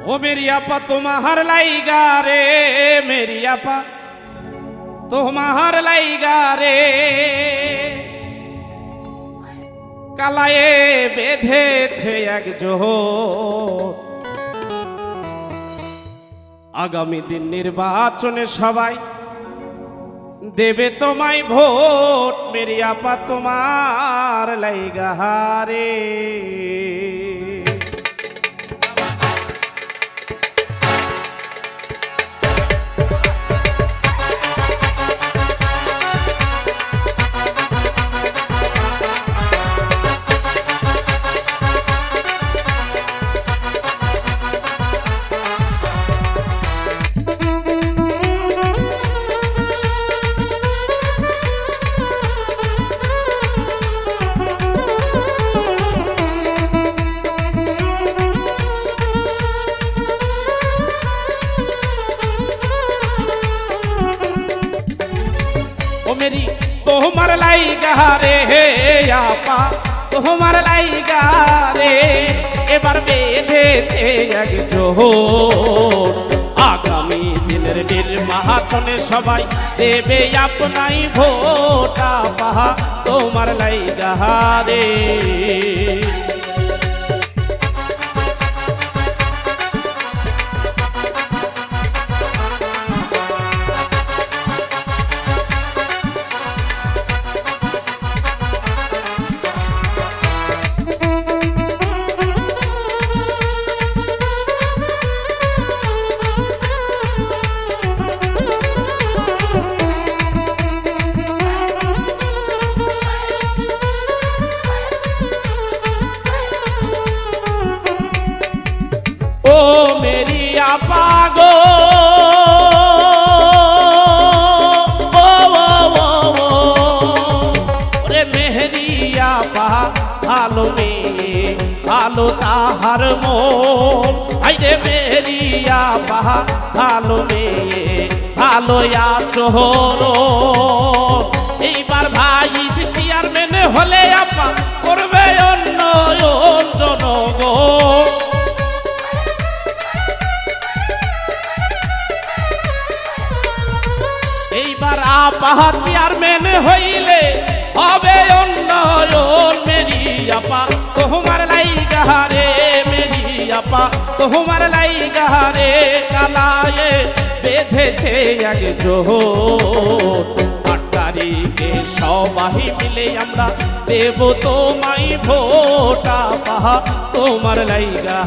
ओ मेरी आपा तुम्हार लाइगा रे, मेरी आपा তোমার লাইগা রে কালায়ে বেঁধেছে এক জোট। আগামী দিন নির্বাচনে সবাই দেবে তোমায় ভোট, মেরি আপা তোমার লাইগা রে। मेरी তোমার লাইগা রে আপা তোমার লাইগা রে এবার বেঁধেছে এক জোট। আগামী দিনের নির্বাচনে সবাই দেবে আপনাই ভোট, আপা তোমার লাইগা রে। ओ मेरी आपा गो रे मेहरी आपा ভালো মেয়ে ভালো তাহার মন, আইরে মেহরি আপা ভালো মেয়ে ভালো আচরণ। এইবার ভাইস চেয়ারম্যান হলে আপা করবে উন্নয়ন জনগণ। এইবার আপা চেয়ারম্যান হইলে হবে উন্নয়ন, মেরি আপা তোমার লাইগা রে, মেরি আপা তোমার লাইগা রে কালায়ে বেঁধেছে এক জোট। ৮ তারিখে সবাই মিলে আমরা দেব তোমায় ভোট, আপা তোমার লাইগা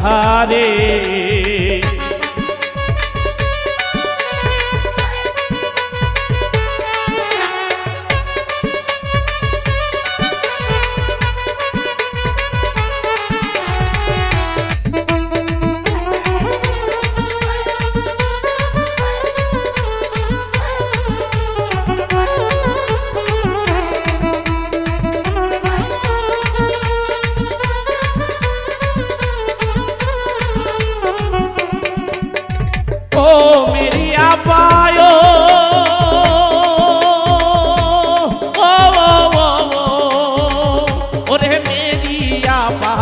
রে। ओ मेरी आपा ओरे मेरी आपा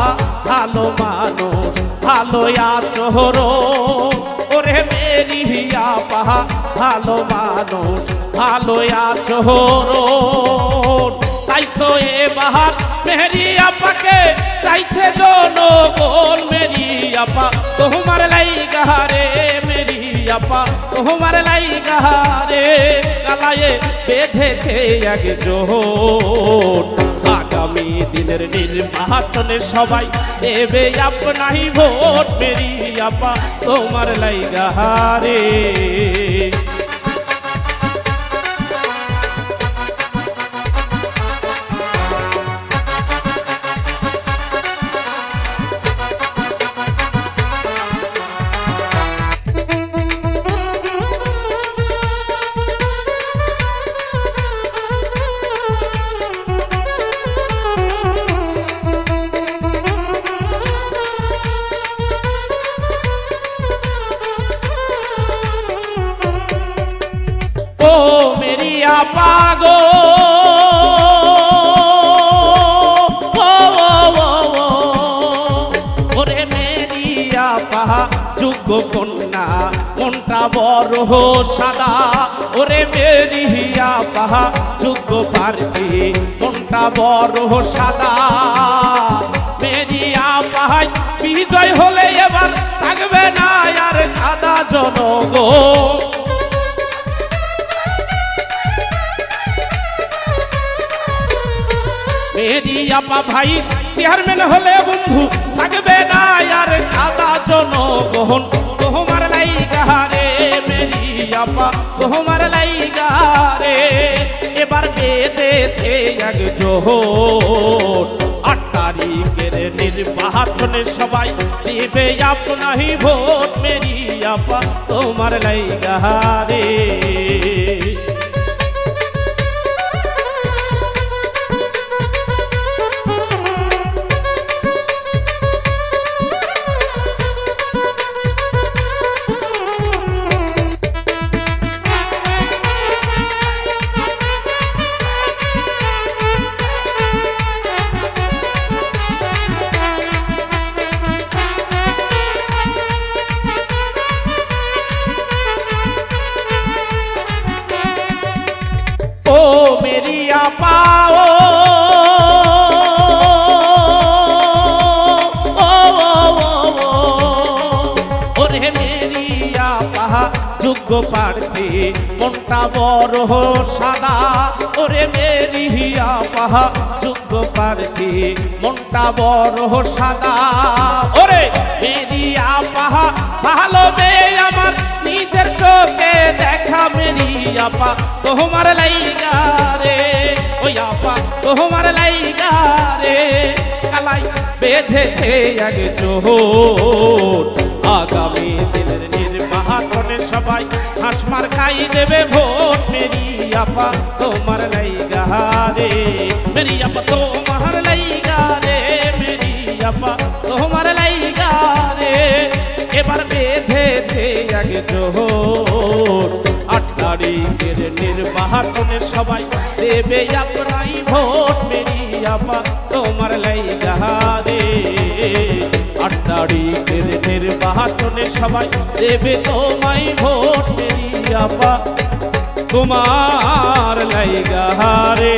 ভালো মানুষ ভালো আচরণ, ওরে মেরি আপা ভালো মানুষ ভালো আচরণ। তাই তো এবার মেরি আপাকে চাইছে জনগণ, মেরি আপা তোমার লাইগা রে, মেরি আপা তোমার লাইগা রে কালায়ে বেঁধেছে এক জোট। আগামী দিনের নির্বাচনে সবাই দেবে আপনাই ভোট, মেরি আপা তোমার লাইগা রে। পাগো ওরে মেরিয়া পাহা যোগ্য কন্যা মনটা বড় সাদা ওরে মেরিয়া পাহা যোগ্য প্রার্থী মনটা বড় সাদা মেরিয়া পাহাই বিজয় হলে এবার থাকবে না আর কাদা জনগণ মেরি আপা ভাই চেয়ারম্যান হলে বন্ধু থাকবে না আর কাদা জনগণ তোমার লাইগা রে মেরি আপা তোমার লাইগা রে এবার বেঁধেছে এক জোট ৮ তারিখের নির্বাচনে সবাই দিবে আপনারই ভোট মেরি আপা তোমার লাইগা রে ओ मेरी आपा ओरे मेरी आपा যোগ্য প্রার্থী মনটা বড় সাদা ওরে মেরি আপা যোগ্য প্রার্থী মনটা বড় সাদা ওরে মেরি আপা ভালো মেয়ে আমার নিজের চোখে দেখা মেরি আপা তোমার লাইগা রে ওই আপা তোমার লাইগা রে কালাই বেঁধেছে এক জোট আগামী দিনের নির্বাচনে সবাই হাসমার খাই দেবে ভোট মেরি আপা তোমার লাইগা রে মেরি আপা তোমার লাইগা রে মেরি আপা তোমার লাইগা রে এবার বেঁধেছে এক জোট ৮ তারিখের নির্বাচনে সবাই দেবে আপনারই ভোট মেরি আপা তোমার লাইগা রে ৮ তারিখের নির্বাচনে সবাই দেবে তোমায় ভোট মেরি আপা তোমার লাইগা রে